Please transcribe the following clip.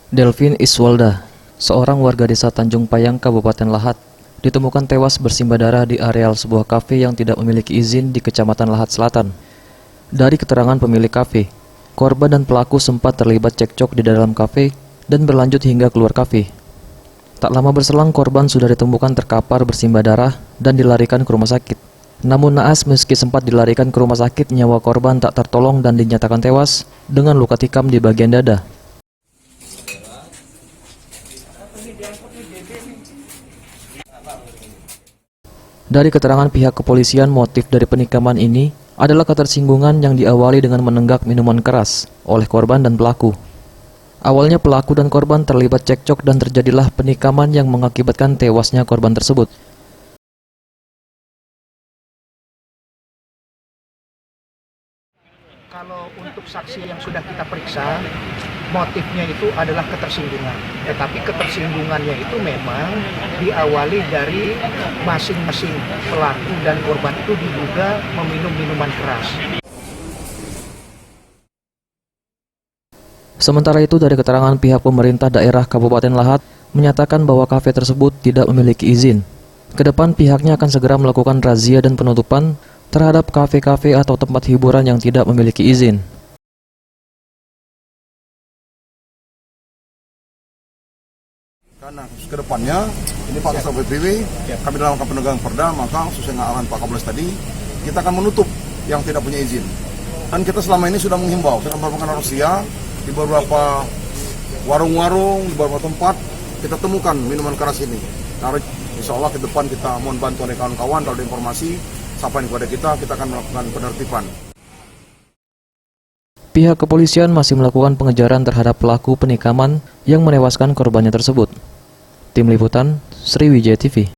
Delvin Iswalda, seorang warga desa Tanjung Payang, Kabupaten Lahat, ditemukan tewas bersimbah darah di areal sebuah kafe yang tidak memiliki izin di Kecamatan Lahat Selatan. Dari keterangan pemilik kafe, korban dan pelaku sempat terlibat cekcok di dalam kafe dan berlanjut hingga keluar kafe. Tak lama berselang, korban sudah ditemukan terkapar bersimbah darah dan dilarikan ke rumah sakit. Namun naas, meski sempat dilarikan ke rumah sakit, nyawa korban tak tertolong dan dinyatakan tewas dengan luka tikam di bagian dada. Dari keterangan pihak kepolisian, motif dari penikaman ini adalah ketersinggungan yang diawali dengan menenggak minuman keras oleh korban dan pelaku. Awalnya pelaku dan korban terlibat cekcok dan terjadilah penikaman yang mengakibatkan tewasnya korban tersebut. Kalau untuk saksi yang sudah kita periksa, motifnya itu adalah ketersinggungan. Tetapi ketersinggungannya itu memang diawali dari masing-masing pelaku dan korban itu diduga meminum minuman keras. Sementara itu, dari keterangan pihak pemerintah daerah Kabupaten Lahat menyatakan bahwa kafe tersebut tidak memiliki izin. Kedepan pihaknya akan segera melakukan razia dan penutupan terhadap kafe-kafe atau tempat hiburan yang tidak memiliki izin. Karena ke depannya, ini Pak Kasal PPW, kami dalam rangka penegakan perda, maka sesuai dengan arahan Pak Kapolres tadi, kita akan menutup yang tidak punya izin. Dan kita selama ini sudah menghimbau, sudah melakukan razia di beberapa warung-warung, di beberapa tempat, kita temukan minuman keras ini. Nah, insya Allah ke depan kita mohon bantu oleh kawan-kawan, kalau ada informasi, sampai kepada kita akan melakukan penertiban. Pihak kepolisian masih melakukan pengejaran terhadap pelaku penikaman yang menewaskan korbannya tersebut. Tim Liputan, Sriwijaya TV.